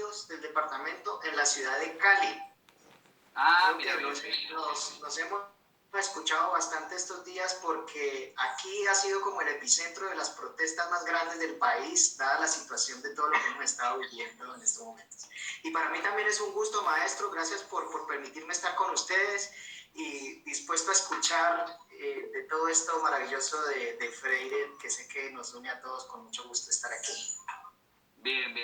Unidos del departamento en la ciudad de Cali. Mira, Nos hemos escuchado bastante estos días porque aquí ha sido como el epicentro de las protestas más grandes del país, dada la situación de todo lo que hemos estado viviendo en estos momentos. Y para mí también es un gusto, maestro, gracias por permitirme estar con ustedes y dispuesto a escuchar de todo esto maravilloso de Freire, que sé que nos une a todos, con mucho gusto estar aquí. Bien.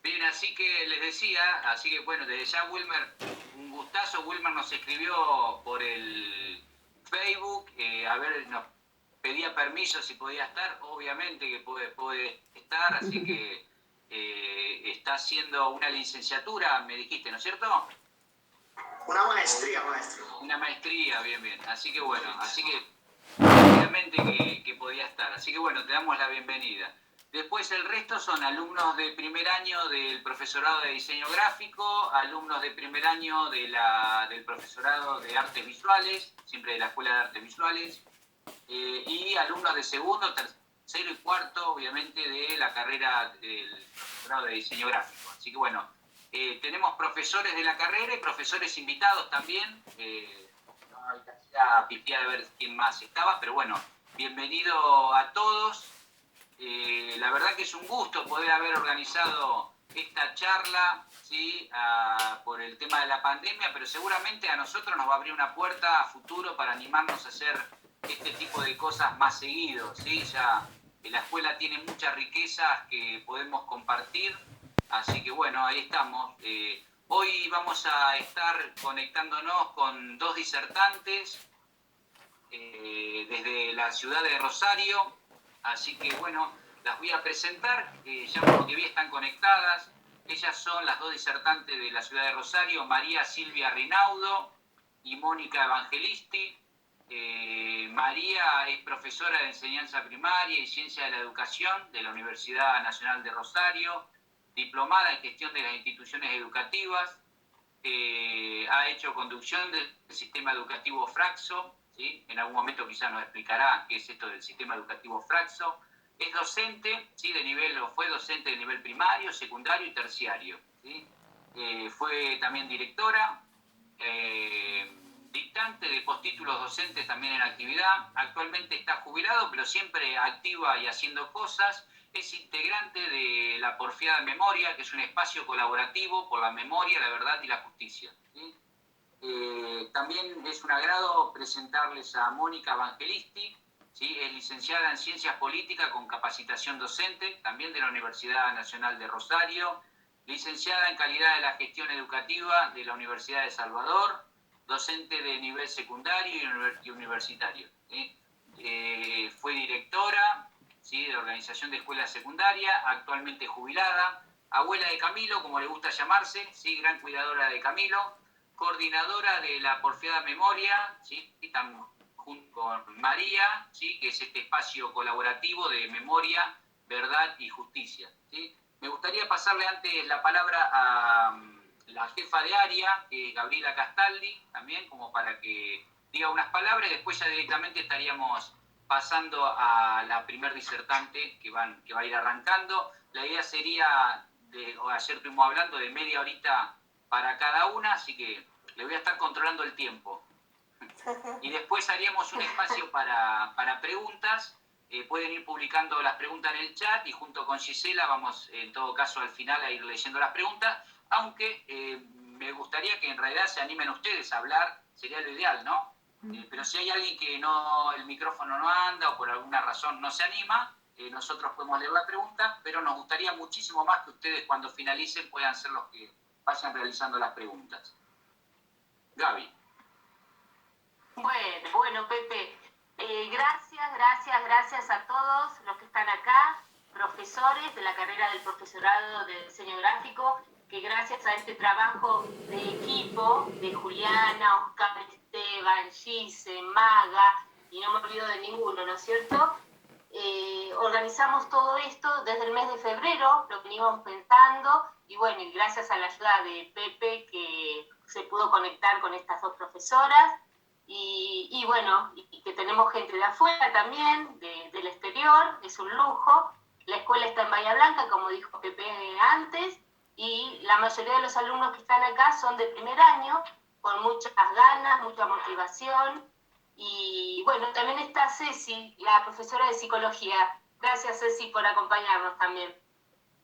Bien, así que les decía, así que bueno, desde ya Wilmer, un gustazo. Wilmer nos escribió por el Facebook, nos pedía permiso si podía estar, obviamente que puede estar, así que está haciendo una licenciatura, me dijiste, ¿no es cierto? Una maestría, maestro. Una maestría, bien. Así que bueno, obviamente que podía estar. Así que bueno, te damos la bienvenida. Después el resto son alumnos de primer año del profesorado de diseño gráfico, alumnos de primer año del profesorado de artes visuales, siempre de la Escuela de Artes Visuales, y alumnos de segundo, tercero y cuarto, obviamente, de la carrera del profesorado de diseño gráfico. Así que bueno, tenemos profesores de la carrera y profesores invitados también. No alcancé a pipiar a ver quién más estaba, pero bueno, bienvenido a todos. La verdad que es un gusto poder haber organizado esta charla, ¿sí? Por el tema de la pandemia, pero seguramente a nosotros nos va a abrir una puerta a futuro para animarnos a hacer este tipo de cosas más seguido, ¿sí? Ya la escuela tiene muchas riquezas que podemos compartir, así que bueno, ahí estamos. Hoy vamos a estar conectándonos con dos disertantes desde la ciudad de Rosario, así que bueno, las voy a presentar, ya por lo que vi están conectadas. Ellas son las dos disertantes de la ciudad de Rosario, María Silvia Rinaudo y Mónica Evangelisti. María es profesora de enseñanza primaria y ciencia de la educación de la Universidad Nacional de Rosario, diplomada en gestión de las instituciones educativas, ha hecho conducción del sistema educativo Fraxo, ¿sí? En algún momento quizás nos explicará qué es esto del sistema educativo Fraxo. Es docente, ¿sí? Fue docente de nivel primario, secundario y terciario, ¿sí? Fue también directora, dictante de postítulos docentes también en actividad. Actualmente está jubilado, pero siempre activa y haciendo cosas. Es integrante de la Porfiada Memoria, que es un espacio colaborativo por la memoria, la verdad y la justicia, ¿sí? También es un agrado presentarles a Mónica Evangelisti, ¿sí? Es licenciada en Ciencias Políticas con capacitación docente, también de la Universidad Nacional de Rosario, licenciada en Calidad de la Gestión Educativa de la Universidad de Salvador, docente de nivel secundario y universitario, ¿sí? Fue directora, ¿sí? De Organización de Escuelas Secundarias, actualmente jubilada, abuela de Camilo, como le gusta llamarse, ¿sí? Gran cuidadora de Camilo, coordinadora de la Porfiada Memoria, ¿sí? Junto con María, ¿sí? Que es este espacio colaborativo de memoria, verdad y justicia, ¿sí? Me gustaría pasarle antes la palabra a la jefa de área, Gabriela Castaldi, también, como para que diga unas palabras, y después ya directamente estaríamos pasando a la primer disertante que va a ir arrancando. La idea sería, ayer estuvimos hablando de media horita para cada una, así que le voy a estar controlando el tiempo. Y después haríamos un espacio para preguntas. Pueden ir publicando las preguntas en el chat y junto con Gisela vamos, en todo caso, al final a ir leyendo las preguntas, aunque me gustaría que en realidad se animen ustedes a hablar, sería lo ideal, ¿no? Pero si hay alguien que el micrófono no anda o por alguna razón no se anima, nosotros podemos leer la pregunta, pero nos gustaría muchísimo más que ustedes cuando finalicen puedan ser los que vayan realizando las preguntas. Gaby. Bueno, Pepe, gracias a todos los que están acá, profesores de la carrera del profesorado de diseño gráfico, que gracias a este trabajo de equipo de Juliana, Oscar, Esteban, Gise, Maga, y no me olvido de ninguno, ¿no es cierto? Organizamos todo esto desde el mes de febrero, lo veníamos pensando, y bueno, y gracias a la ayuda de Pepe que se pudo conectar con estas dos profesoras, y bueno, y que tenemos gente de afuera también, del exterior, es un lujo. La escuela está en Bahía Blanca, como dijo Pepe antes, y la mayoría de los alumnos que están acá son de primer año, con muchas ganas, mucha motivación. Y bueno, también está Ceci, la profesora de psicología. Gracias, Ceci, por acompañarnos también.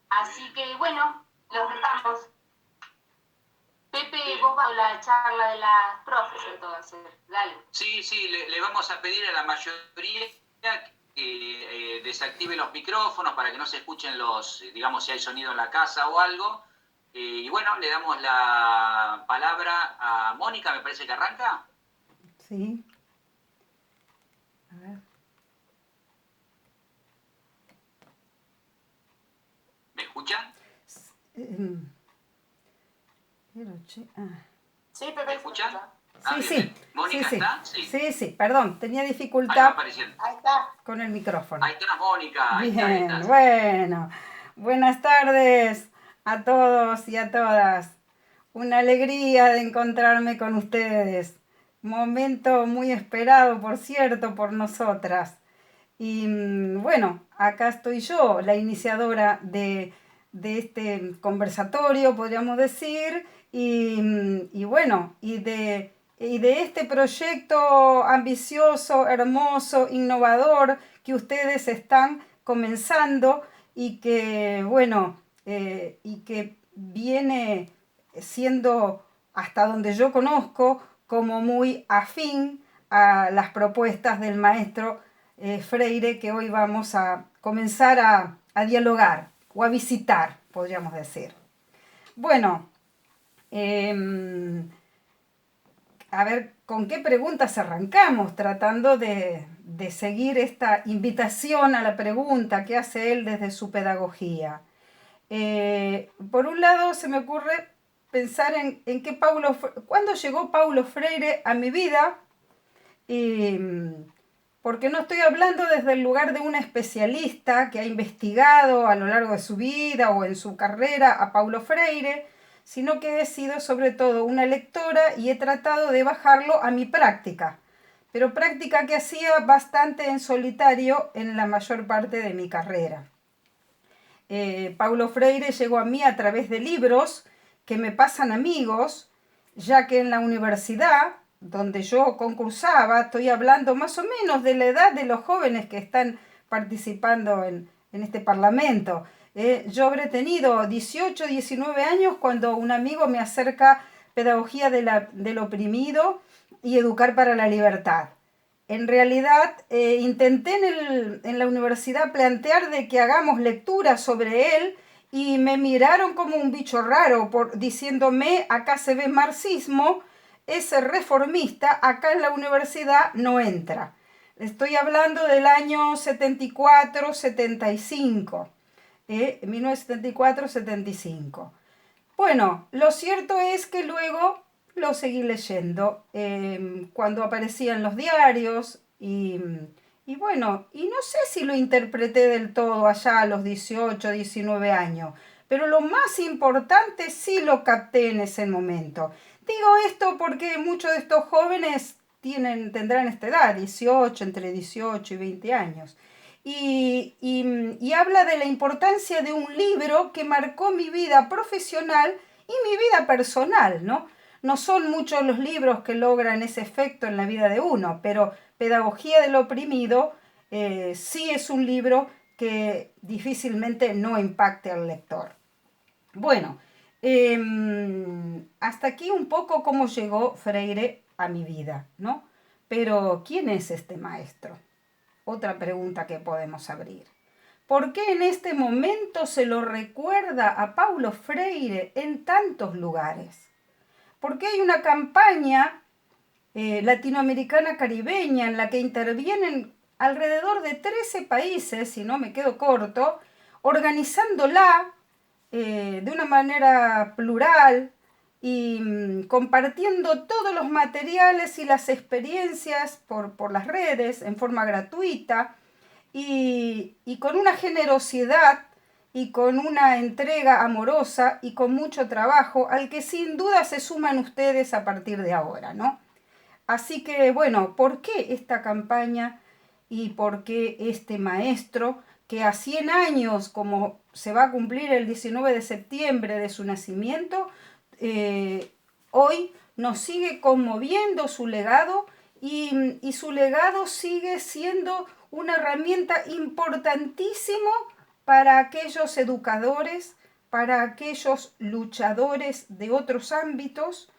Así que bueno, los dejamos. Pepe, vos vas a la charla de las profes entonces, dale. Sí, le vamos a pedir a la mayoría que desactive los micrófonos para que no se escuchen digamos, si hay sonido en la casa o algo. Y bueno, le damos la palabra a Mónica, me parece que arranca. Sí. A ver. ¿Me escuchan? Sí, Pepe, ¿Me escuchan? Sí, Bien, sí. bien. ¿Mónica Sí, está? sí. Sí, sí, perdón, tenía Ahí va dificultad apareciendo. Ahí está. con el micrófono. Ahí está Mónica. Ahí Bien, está. bueno. Buenas tardes a todos y a todas. Una alegría de encontrarme con ustedes. Momento muy esperado, por cierto, por nosotras. Y bueno, acá estoy yo, la iniciadora de este conversatorio, podríamos decir, y bueno, y de este proyecto ambicioso, hermoso, innovador que ustedes están comenzando y que, bueno, y que viene siendo, hasta donde yo conozco, como muy afín a las propuestas del maestro Freire, que hoy vamos a comenzar a dialogar o a visitar, podríamos decir. Bueno, a ver, ¿con qué preguntas arrancamos? Tratando de seguir esta invitación a la pregunta que hace él desde su pedagogía. Por un lado, se me ocurre pensar en que cuándo llegó Paulo Freire a mi vida, porque no estoy hablando desde el lugar de una especialista que ha investigado a lo largo de su vida o en su carrera a Paulo Freire, sino que he sido sobre todo una lectora y he tratado de bajarlo a mi práctica, pero práctica que hacía bastante en solitario en la mayor parte de mi carrera. Paulo Freire llegó a mí a través de libros que me pasan amigos, ya que en la universidad donde yo concursaba, estoy hablando más o menos de la edad de los jóvenes que están participando en este parlamento. Yo habré tenido 18, 19 años cuando un amigo me acerca Pedagogía del Oprimido y Educar para la Libertad. En realidad intenté en la universidad plantear de que hagamos lectura sobre él y me miraron como un bicho raro diciéndome acá se ve marxismo, ese reformista acá en la universidad no entra. Estoy hablando del año 74-75, 1974-75. Bueno, lo cierto es que luego lo seguí leyendo cuando aparecían los diarios y bueno, y no sé si lo interpreté del todo allá a los 18, 19 años, pero lo más importante sí lo capté en ese momento. Digo esto porque muchos de estos jóvenes tendrán esta edad, 18, entre 18 y 20 años. Y habla de la importancia de un libro que marcó mi vida profesional y mi vida personal, ¿no? No son muchos los libros que logran ese efecto en la vida de uno, pero Pedagogía del Oprimido sí es un libro que difícilmente no impacte al lector. Bueno, hasta aquí un poco cómo llegó Freire a mi vida, ¿no? Pero, ¿quién es este maestro? Otra pregunta que podemos abrir. ¿Por qué en este momento se lo recuerda a Paulo Freire en tantos lugares? ¿Por qué hay una campaña latinoamericana caribeña en la que intervienen alrededor de 13 países, si no me quedo corto, organizándola de una manera plural y compartiendo todos los materiales y las experiencias por las redes en forma gratuita y con una generosidad y con una entrega amorosa y con mucho trabajo al que sin duda se suman ustedes a partir de ahora, ¿no? Así que, bueno, ¿por qué esta campaña y por qué este maestro que a 100 años, como se va a cumplir el 19 de septiembre de su nacimiento, hoy nos sigue conmoviendo su legado y su legado sigue siendo una herramienta importantísima para aquellos educadores, para aquellos luchadores de otros ámbitos,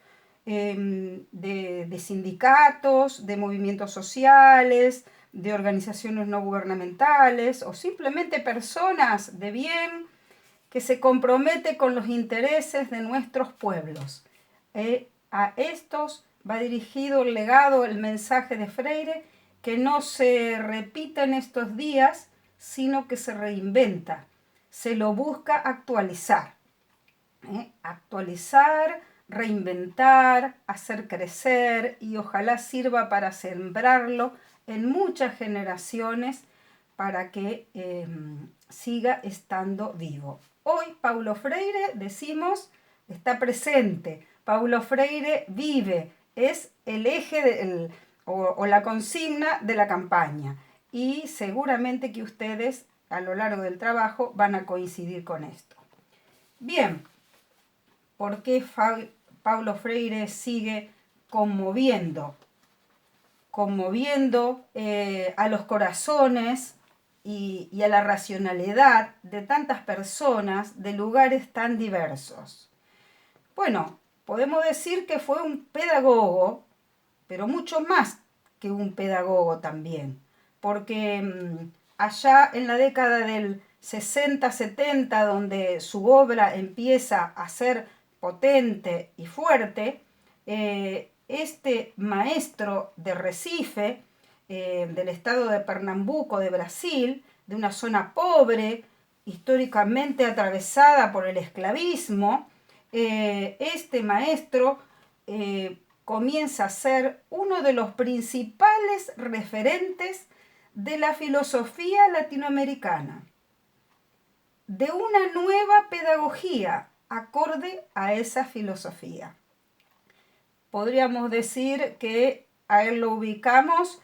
de sindicatos, de movimientos sociales, de organizaciones no gubernamentales o simplemente personas de bien que se comprometen con los intereses de nuestros pueblos. A estos va dirigido el legado, el mensaje de Freire, que no se repite en estos días, sino que se reinventa, se lo busca actualizar. Actualizar, reinventar, hacer crecer y ojalá sirva para sembrarlo en muchas generaciones para que siga estando vivo. Hoy Paulo Freire, decimos, está presente. Paulo Freire vive, es el eje o la consigna de la campaña y seguramente que ustedes a lo largo del trabajo van a coincidir con esto. Bien, ¿por qué Paulo Freire sigue conmoviendo a los corazones y a la racionalidad de tantas personas de lugares tan diversos? Bueno, podemos decir que fue un pedagogo, pero mucho más que un pedagogo también, porque allá en la década del 60-70, donde su obra empieza a ser potente y fuerte, este maestro de Recife, del estado de Pernambuco de Brasil, de una zona pobre, históricamente atravesada por el esclavismo, este maestro comienza a ser uno de los principales referentes de la filosofía latinoamericana, de una nueva pedagogía acorde a esa filosofía. Podríamos decir que a él lo ubicamos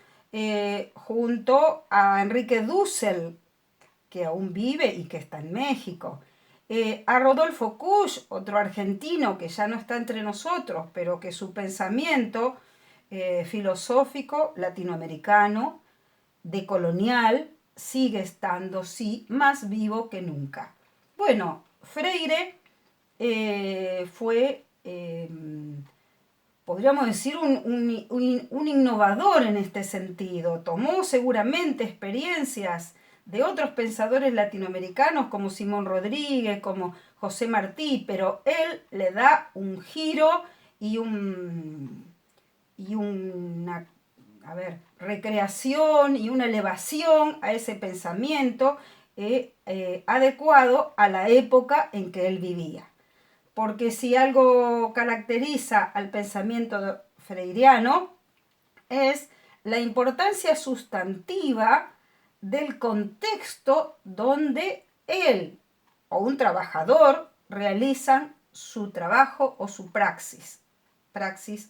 junto a Enrique Dussel, que aún vive y que está en México, a Rodolfo Kusch, otro argentino que ya no está entre nosotros, pero que su pensamiento filosófico latinoamericano, decolonial, sigue estando, sí, más vivo que nunca. Bueno, Freire fue, podríamos decir, un innovador en este sentido. Tomó seguramente experiencias de otros pensadores latinoamericanos como Simón Rodríguez, como José Martí, pero él le da un giro y una recreación y una elevación a ese pensamiento adecuado a la época en que él vivía. Porque si algo caracteriza al pensamiento freiriano es la importancia sustantiva del contexto donde él o un trabajador realizan su trabajo o su praxis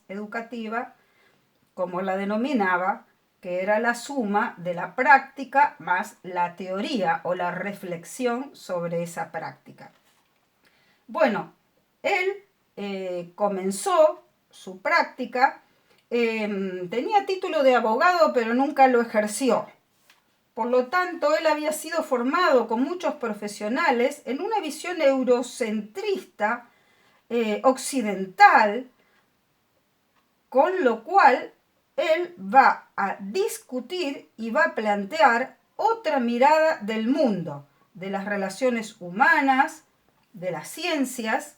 educativa, como la denominaba, que era la suma de la práctica más la teoría o la reflexión sobre esa práctica. Bueno, él comenzó su práctica, tenía título de abogado, pero nunca lo ejerció. Por lo tanto, él había sido formado con muchos profesionales en una visión eurocentrista, occidental, con lo cual él va a discutir y va a plantear otra mirada del mundo, de las relaciones humanas, de las ciencias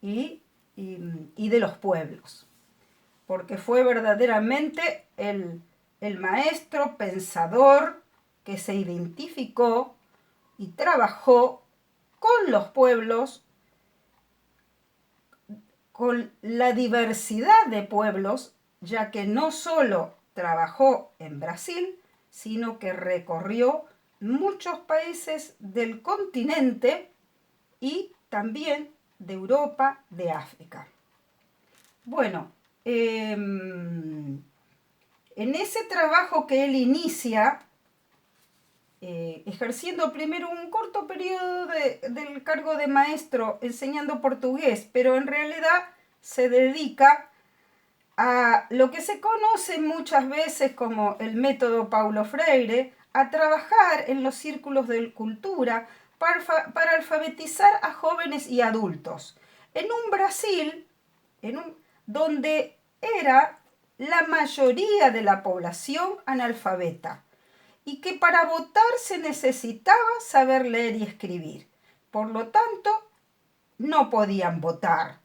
y de los pueblos. Porque fue verdaderamente el maestro pensador que se identificó y trabajó con los pueblos, con la diversidad de pueblos, ya que no solo trabajó en Brasil, sino que recorrió muchos países del continente y también de Europa, de África. Bueno, en ese trabajo que él inicia, ejerciendo primero un corto periodo del cargo de maestro enseñando portugués, pero en realidad se dedica a lo que se conoce muchas veces como el método Paulo Freire, a trabajar en los círculos de cultura para alfabetizar a jóvenes y adultos. En un Brasil donde era la mayoría de la población analfabeta y que para votar se necesitaba saber leer y escribir. Por lo tanto, no podían votar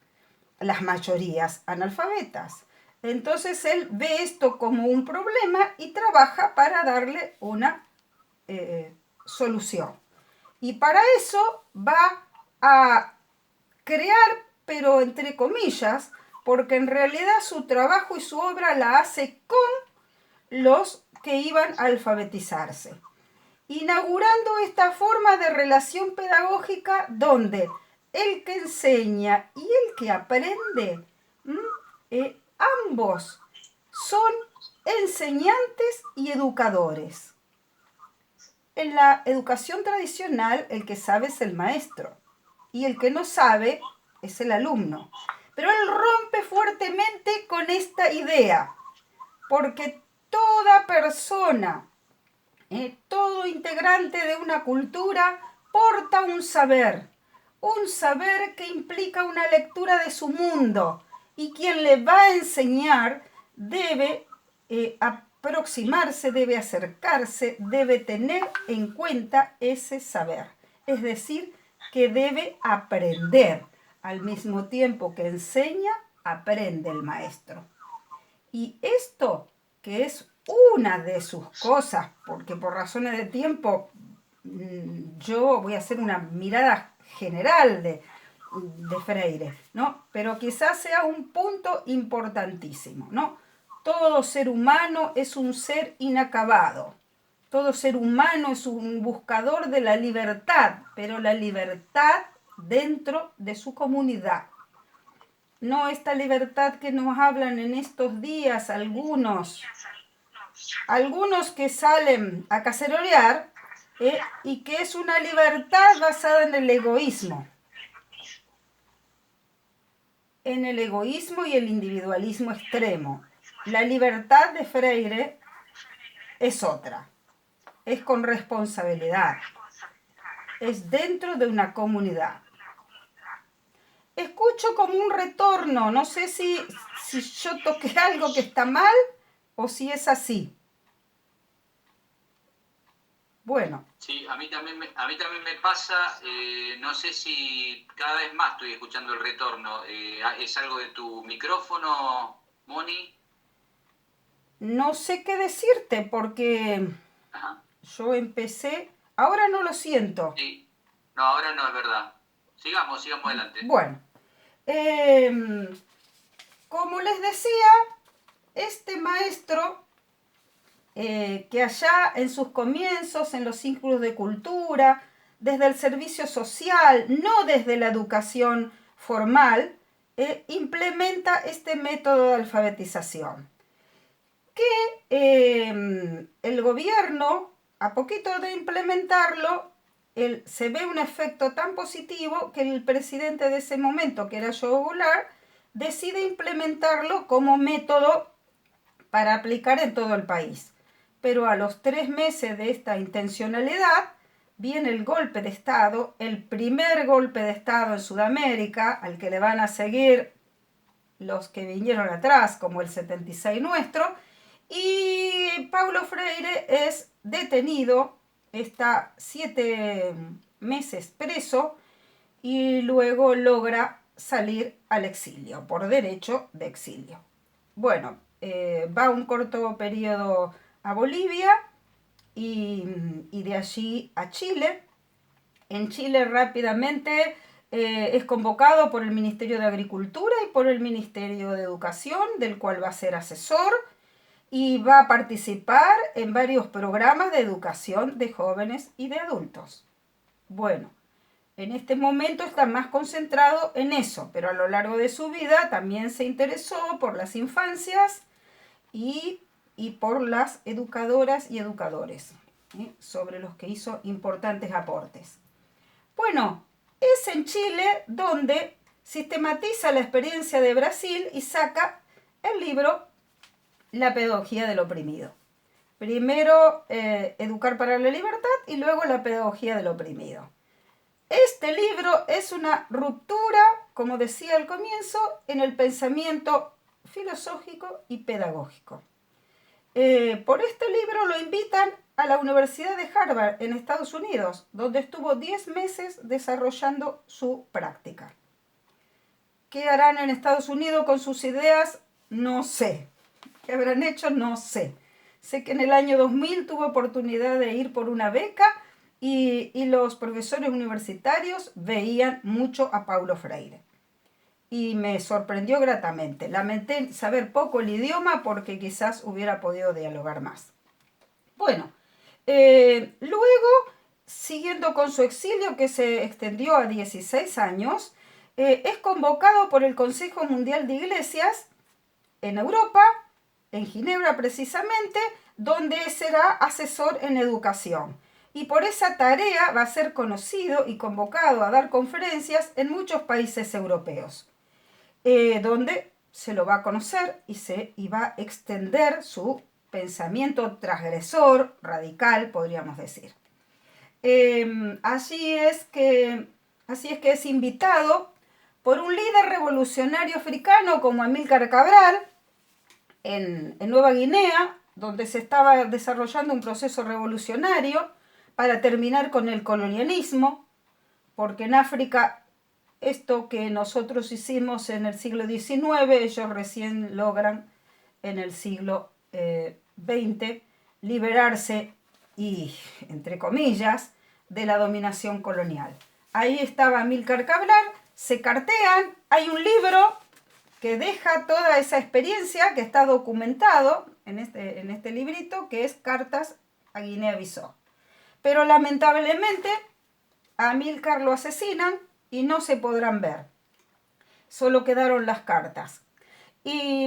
las mayorías analfabetas. Entonces él ve esto como un problema y trabaja para darle una solución. Y para eso va a crear, pero entre comillas, porque en realidad su trabajo y su obra la hace con los que iban a alfabetizarse, inaugurando esta forma de relación pedagógica donde el que enseña y el que aprende, ambos son enseñantes y educadores. En la educación tradicional, el que sabe es el maestro y el que no sabe es el alumno. Pero él rompe fuertemente con esta idea, porque toda persona, todo integrante de una cultura porta un saber que implica una lectura de su mundo, y quien le va a enseñar debe aproximarse, debe acercarse, debe tener en cuenta ese saber. Es decir, que debe aprender. Al mismo tiempo que enseña, aprende el maestro. Y esto, que es una de sus cosas, porque por razones de tiempo yo voy a hacer una mirada general de Freire, ¿no? Pero quizás sea un punto importantísimo, ¿no? Todo ser humano es un ser inacabado. Todo ser humano es un buscador de la libertad, pero la libertad dentro de su comunidad. No esta libertad que nos hablan en estos días algunos que salen a cacerolear, y que es una libertad basada en el egoísmo. En el egoísmo y el individualismo extremo. La libertad de Freire es otra. Es con responsabilidad. Es dentro de una comunidad. Escucho como un retorno. No sé si yo toqué algo que está mal o si es así. Bueno. Sí, a mí también me pasa, no sé si cada vez más estoy escuchando el retorno. ¿Es algo de tu micrófono, Moni? No sé qué decirte porque yo empecé, ahora no lo siento. Sí, no, ahora no, es verdad. Sigamos adelante. Bueno, como les decía, este maestro que allá en sus comienzos, en los círculos de cultura, desde el servicio social, no desde la educación formal, implementa este método de alfabetización. Que el gobierno, a poquito de implementarlo, se ve un efecto tan positivo que el presidente de ese momento, que era João Goulart, decide implementarlo como método para aplicar en todo el país. Pero a los 3 meses de esta intencionalidad viene el golpe de Estado, el primer golpe de Estado en Sudamérica, al que le van a seguir los que vinieron atrás, como el 76 nuestro, y Paulo Freire es detenido, está 7 meses preso y luego logra salir al exilio, por derecho de exilio. Bueno, va un corto periodo a Bolivia y de allí a Chile. En Chile rápidamente es convocado por el Ministerio de Agricultura y por el Ministerio de Educación, del cual va a ser asesor, y va a participar en varios programas de educación de jóvenes y de adultos. Bueno, en este momento está más concentrado en eso, pero a lo largo de su vida también se interesó por las infancias y por las educadoras y educadores. sobre los que hizo importantes aportes. Bueno, es en Chile donde sistematiza la experiencia de Brasil y saca el libro La pedagogía del oprimido. Primero Educar para la libertad y luego La pedagogía del oprimido. Este libro es una ruptura, como decía al comienzo, en el pensamiento filosófico y pedagógico. Por este libro lo invitan a la Universidad de Harvard en Estados Unidos, donde estuvo 10 meses desarrollando su práctica. ¿Qué harán en Estados Unidos con sus ideas? No sé. ¿Qué habrán hecho? No sé. Sé que en el año 2000 tuve oportunidad de ir por una beca y los profesores universitarios veían mucho a Paulo Freire. Y me sorprendió gratamente. Lamenté saber poco el idioma porque quizás hubiera podido dialogar más. Bueno, luego, siguiendo con su exilio que se extendió a 16 años, es convocado por el Consejo Mundial de Iglesias en Europa, en Ginebra precisamente, donde será asesor en educación. Y por esa tarea va a ser conocido y convocado a dar conferencias en muchos países europeos, donde se lo va a conocer y va a extender su pensamiento transgresor, radical, podríamos decir. Así es que es invitado por un líder revolucionario africano como Amílcar Cabral en Nueva Guinea, donde se estaba desarrollando un proceso revolucionario para terminar con el colonialismo, porque en África esto que nosotros hicimos en el siglo XIX, ellos recién logran en el siglo XX liberarse y, entre comillas, de la dominación colonial. Ahí estaba Amílcar Cabral, se cartean, hay un libro que deja toda esa experiencia que está documentado en este librito, que es Cartas a Guinea-Bissau. Pero lamentablemente a Amílcar lo asesinan y no se podrán ver. Solo quedaron las cartas. Y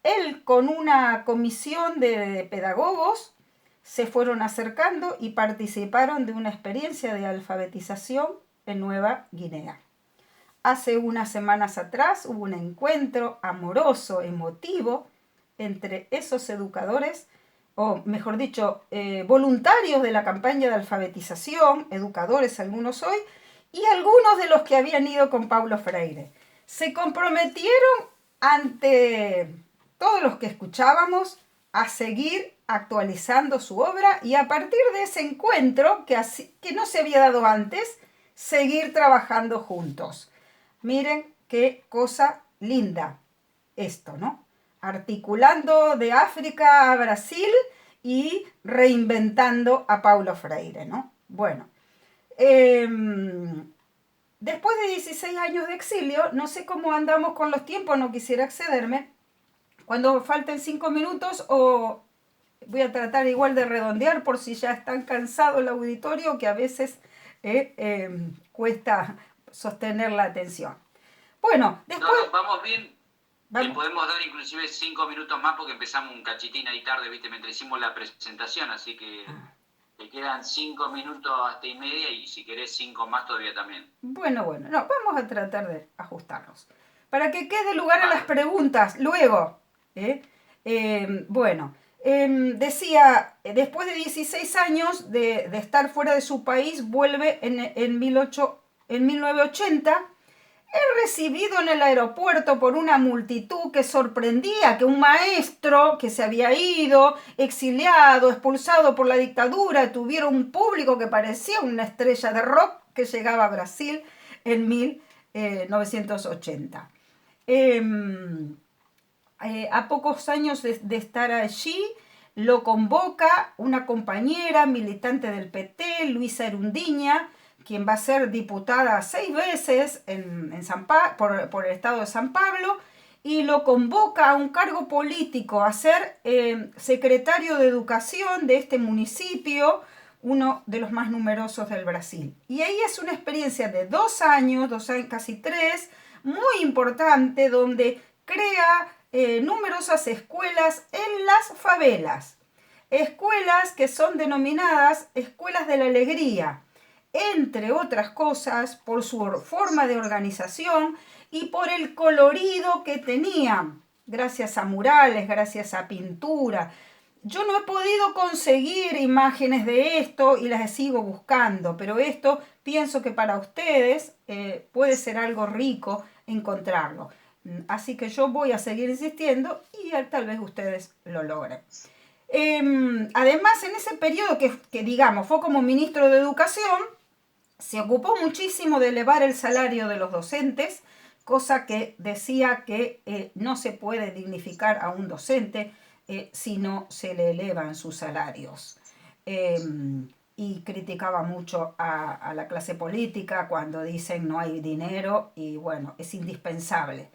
él con una comisión de pedagogos se fueron acercando y participaron de una experiencia de alfabetización en Nueva Guinea. Hace unas semanas atrás hubo un encuentro amoroso, emotivo, entre esos educadores, o mejor dicho, voluntarios de la campaña de alfabetización, educadores algunos hoy, y algunos de los que habían ido con Paulo Freire. Se comprometieron ante todos los que escuchábamos a seguir actualizando su obra y a partir de ese encuentro, que no se había dado antes, seguir trabajando juntos. Miren qué cosa linda esto, ¿no? Articulando de África a Brasil y reinventando a Paulo Freire, ¿no? Bueno, después de 16 años de exilio, no sé cómo andamos con los tiempos, no quisiera excederme. Cuando falten 5 minutos o voy a tratar igual de redondear por si ya están cansados el auditorio, que a veces cuesta sostener la atención. Bueno, después... No, vamos bien. Le podemos dar inclusive 5 minutos más porque empezamos un cachitín ahí tarde, ¿viste? Mientras hicimos la presentación, así que te quedan 5 minutos hasta y media y si querés 5 más todavía también. Bueno, no, vamos a tratar de ajustarnos. Para que quede lugar a las preguntas luego. Decía, después de 16 años de estar fuera de su país, vuelve en 1980. Es recibido en el aeropuerto por una multitud que sorprendía que un maestro que se había ido, exiliado, expulsado por la dictadura, tuviera un público que parecía una estrella de rock que llegaba a Brasil en 1980. A pocos años de estar allí, lo convoca una compañera militante del PT, Luisa Erundiña, quien va a ser diputada 6 veces por el estado de San Pablo, y lo convoca a un cargo político, a ser secretario de educación de este municipio, uno de los más numerosos del Brasil. Y ahí es una experiencia de 2 años, casi 3, muy importante, donde crea numerosas escuelas en las favelas. escuelas que son denominadas escuelas de la alegría, entre otras cosas por su forma de organización y por el colorido que tenían, gracias a murales, gracias a pintura. Yo no he podido conseguir imágenes de esto y las sigo buscando, pero esto pienso que para ustedes puede ser algo rico encontrarlo. Así que yo voy a seguir insistiendo y tal vez ustedes lo logren. Además, en ese periodo que digamos fue como ministro de Educación, se ocupó muchísimo de elevar el salario de los docentes, cosa que decía que no se puede dignificar a un docente si no se le elevan sus salarios. Y criticaba mucho a la clase política cuando dicen no hay dinero y bueno, es indispensable.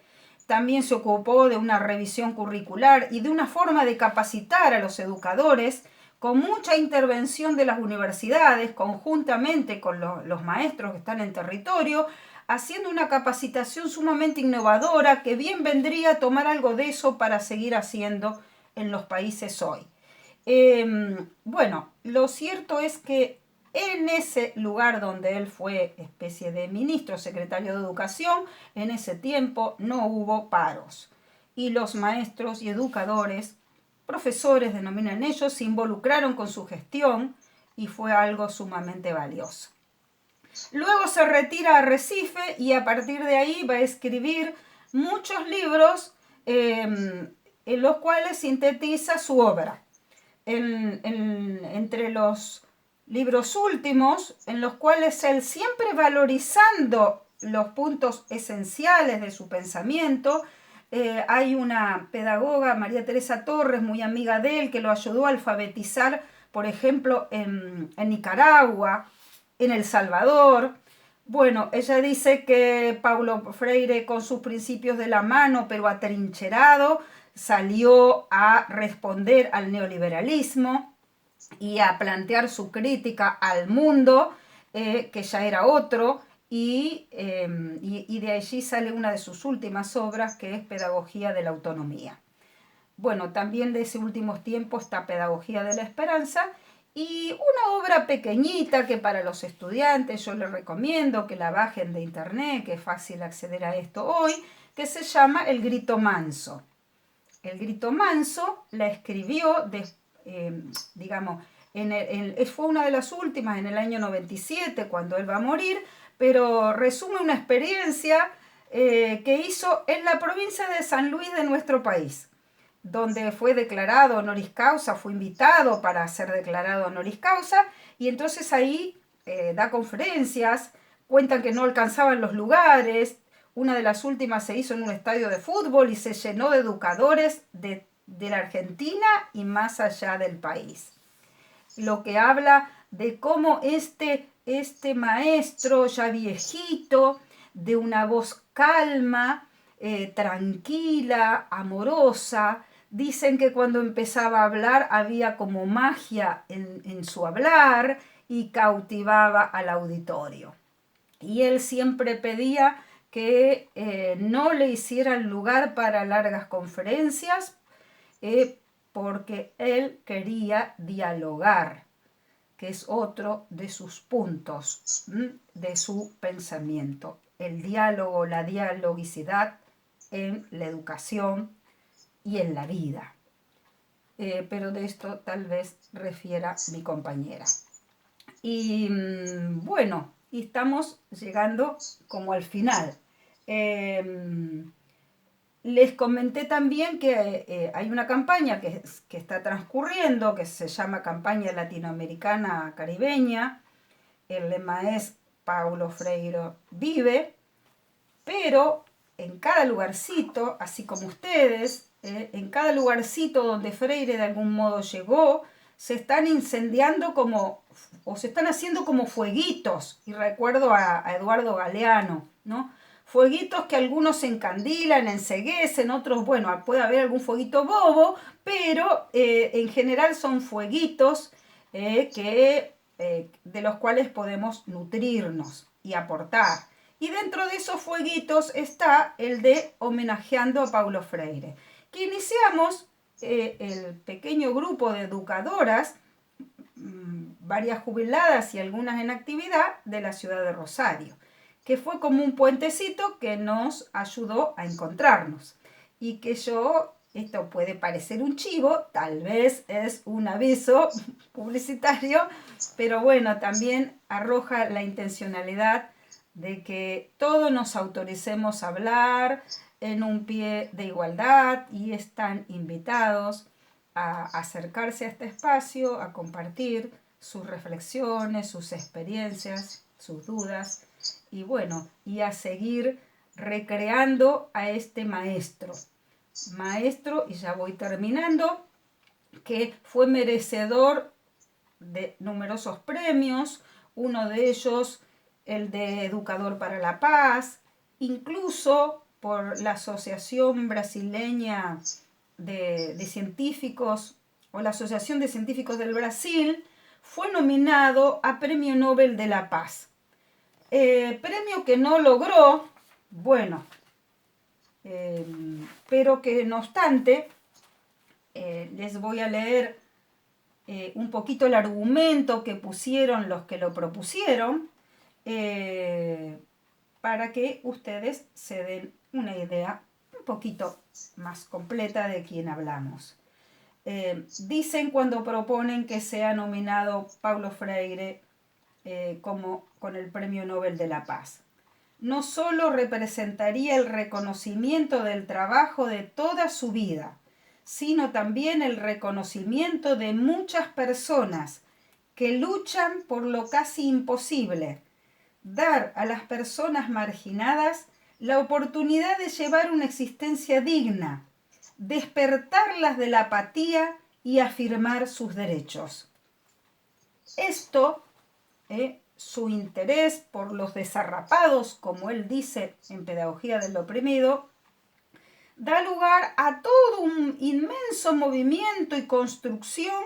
También se ocupó de una revisión curricular y de una forma de capacitar a los educadores con mucha intervención de las universidades, conjuntamente con los maestros que están en territorio, haciendo una capacitación sumamente innovadora que bien vendría tomar algo de eso para seguir haciendo en los países hoy. Bueno, lo cierto es que en ese lugar donde él fue especie de ministro, secretario de Educación, en ese tiempo no hubo paros. Y los maestros y educadores, profesores denominan ellos, se involucraron con su gestión y fue algo sumamente valioso. Luego se retira a Recife y a partir de ahí va a escribir muchos libros en los cuales sintetiza su obra. Entre los libros últimos, en los cuales él siempre valorizando los puntos esenciales de su pensamiento, hay una pedagoga, María Teresa Torres, muy amiga de él, que lo ayudó a alfabetizar, por ejemplo, en Nicaragua, en El Salvador. Bueno, ella dice que Paulo Freire, con sus principios de la mano, pero atrincherado, salió a responder al neoliberalismo y a plantear su crítica al mundo, que ya era otro, y de allí sale una de sus últimas obras, que es Pedagogía de la Autonomía. Bueno, también de ese último tiempo está Pedagogía de la Esperanza, y una obra pequeñita que para los estudiantes yo les recomiendo que la bajen de internet, que es fácil acceder a esto hoy, que se llama El Grito Manso. El Grito Manso la escribió, fue una de las últimas en el año 97, cuando él va a morir, pero resume una experiencia que hizo en la provincia de San Luis de nuestro país, donde fue declarado honoris causa, fue invitado para ser declarado honoris causa, y entonces ahí da conferencias, cuentan que no alcanzaban los lugares. Una de las últimas se hizo en un estadio de fútbol y se llenó de educadores de la Argentina y más allá del país. Lo que habla de cómo este maestro ya viejito, de una voz calma, tranquila, amorosa, dicen que cuando empezaba a hablar había como magia en su hablar y cautivaba al auditorio. Y él siempre pedía que no le hicieran lugar para largas conferencias, porque él quería dialogar, que es otro de sus puntos de su pensamiento. El diálogo, la dialogicidad en la educación y en la vida. Pero de esto tal vez refiera mi compañera. Y bueno, y estamos llegando como al final. Les comenté también que hay una campaña que está transcurriendo, que se llama Campaña Latinoamericana Caribeña. El lema es Paulo Freire vive, pero en cada lugarcito, así como ustedes, en cada lugarcito donde Freire de algún modo llegó, se están incendiando o se están haciendo como fueguitos. Y recuerdo a Eduardo Galeano, ¿no? Fueguitos que algunos se encandilan, enceguecen, otros, bueno, puede haber algún fueguito bobo, pero en general son fueguitos de los cuales podemos nutrirnos y aportar. Y dentro de esos fueguitos está el de homenajeando a Paulo Freire, que iniciamos el pequeño grupo de educadoras, varias jubiladas y algunas en actividad, de la ciudad de Rosario, que fue como un puentecito que nos ayudó a encontrarnos. Y que esto puede parecer un chivo, tal vez es un aviso publicitario, pero bueno, también arroja la intencionalidad de que todos nos autoricemos a hablar en un pie de igualdad y están invitados a acercarse a este espacio, a compartir sus reflexiones, sus experiencias, sus dudas y bueno, y a seguir recreando a este maestro, y ya voy terminando, que fue merecedor de numerosos premios, uno de ellos el de Educador para la Paz, incluso por la Asociación Brasileña de Científicos o la Asociación de Científicos del Brasil, fue nominado a Premio Nobel de la Paz. Premio que no logró, bueno, pero que no obstante, les voy a leer un poquito el argumento que pusieron los que lo propusieron, para que ustedes se den una idea un poquito más completa de quién hablamos. Dicen cuando proponen que sea nominado Paulo Freire como con el Premio Nobel de la Paz. No solo representaría el reconocimiento del trabajo de toda su vida, sino también el reconocimiento de muchas personas que luchan por lo casi imposible, dar a las personas marginadas la oportunidad de llevar una existencia digna, despertarlas de la apatía y afirmar sus derechos. Esto, su interés por los desarrapados, como él dice en Pedagogía del Oprimido, da lugar a todo un inmenso movimiento y construcción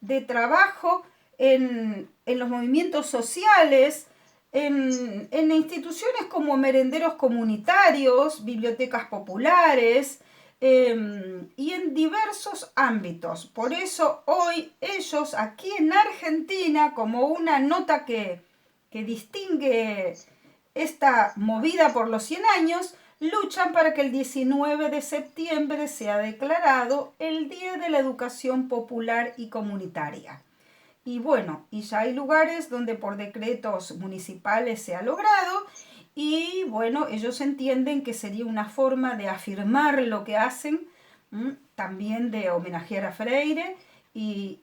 de trabajo en los movimientos sociales, en instituciones como merenderos comunitarios, bibliotecas populares, y en diversos ámbitos. Por eso hoy ellos aquí en Argentina, como una nota que distingue esta movida por los 100 años, luchan para que el 19 de septiembre sea declarado el Día de la Educación Popular y Comunitaria. Y bueno, y ya hay lugares donde por decretos municipales se ha logrado y bueno, ellos entienden que sería una forma de afirmar lo que hacen, también de homenajear a Freire y